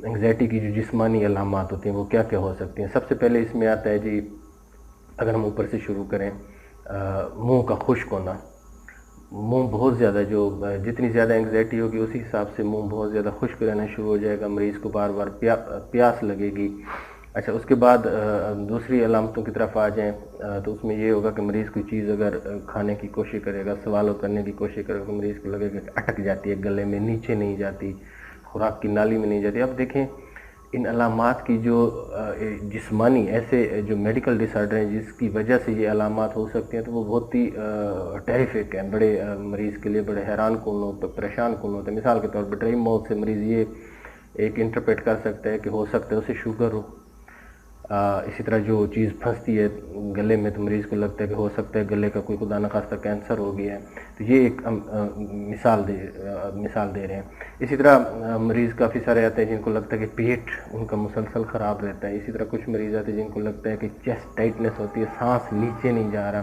Anxiety کی جو جسمانی علامات ہوتی ہیں وہ کیا کیا ہو سکتی ہیں؟ سب سے پہلے اس میں آتا ہے جی، اگر ہم اوپر سے شروع کریں، منہ کا خشک ہونا. منہ بہت زیادہ جتنی زیادہ انگزائٹی ہوگی اسی حساب سے منہ بہت زیادہ خشک رہنا شروع ہو جائے گا، مریض کو بار بار پیاس لگے گی. اچھا، اس کے بعد دوسری علامتوں کی طرف آ جائیں تو اس میں یہ ہوگا کہ مریض کوئی چیز اگر کھانے کی کوشش کرے گا، سوالو کرنے کی کوشش کرے گا تو مریض کو لگے گا کہ اٹک جاتی ہے گلے میں، نیچے نہیں جاتی، خوراک کی نالی میں نہیں جاتی. اب دیکھیں ان علامات کی جو جسمانی ایسے جو میڈیکل ڈس آرڈر ہیں جس کی وجہ سے یہ علامات ہو سکتے ہیں تو وہ بہت ہی ٹیریفک ہیں، بڑے مریض کے لیے بڑے حیران کن ہوتے، پریشان کن ہوتے ہیں. مثال کے طور پر ڈریم ماؤتھ سے مریض یہ ایک انٹرپریٹ کر سکتا ہے کہ ہو سکتا ہے اسے شوگر ہو. اسی طرح جو چیز پھنستی ہے گلے میں تو مریض کو لگتا ہے کہ ہو سکتا ہے گلے کا کوئی خدا نخواستہ کینسر ہو گیا ہے. تو یہ ایک مثال دے رہے ہیں. اسی طرح مریض کافی سارے آتے ہیں جن کو لگتا ہے کہ پیٹ ان کا مسلسل خراب رہتا ہے. اسی طرح کچھ مریض آتے ہیں جن کو لگتا ہے کہ چیسٹ ٹائٹنس ہوتی ہے، سانس نیچے نہیں جا رہا،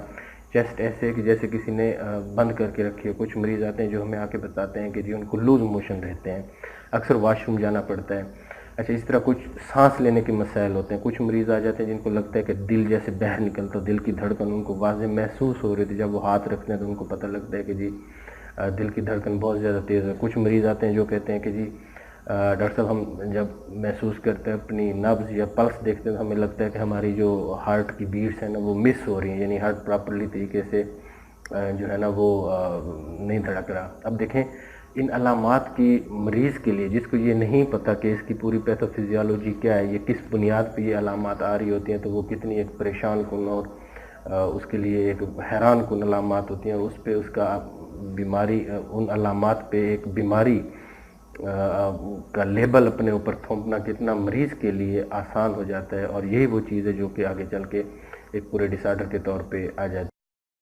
چیسٹ ایسے کہ جیسے کسی نے بند کر کے رکھی ہے. کچھ مریض آتے ہیں جو ہمیں آ کے بتاتے ہیں کہ جی ان کو لوز موشن رہتے ہیں، اکثر واش روم جانا پڑتا ہے. اچھا، اس طرح کچھ سانس لینے کے مسائل ہوتے ہیں. کچھ مریض آ جاتے ہیں جن کو لگتا ہے کہ دل جیسے باہر نکلتا، دل کی دھڑکن ان کو واضح محسوس ہو رہی تھی، جب وہ ہاتھ رکھتے ہیں تو ان کو پتہ لگتا ہے کہ جی دل کی دھڑکن بہت زیادہ تیز ہے. کچھ مریض آتے ہیں جو کہتے ہیں کہ جی ڈاکٹر صاحب ہم جب محسوس کرتے ہیں اپنی نبض یا پلس دیکھتے ہیں تو ہمیں لگتا ہے کہ ہماری جو ہارٹ کی بیٹس ہیں نا وہ مس ہو رہی ہیں، یعنی ہارٹ پراپرلی طریقے سے جو ہے نا وہ نہیں دھڑک رہا. اب دیکھیں ان علامات کی مریض کے لیے جس کو یہ نہیں پتہ کہ اس کی پوری پیتھو فزیالوجی کیا ہے، یہ کس بنیاد پہ یہ علامات آ رہی ہوتی ہیں، تو وہ کتنی ایک پریشان کن اور اس کے لیے ایک حیران کن علامات ہوتی ہیں. اس پہ اس کا بیماری، ان علامات پہ ایک بیماری کا لیبل اپنے اوپر تھوپنا کتنا مریض کے لیے آسان ہو جاتا ہے، اور یہی وہ چیز ہے جو کہ آگے چل کے ایک پورے ڈس آرڈر کے طور پہ آ جاتی ہے.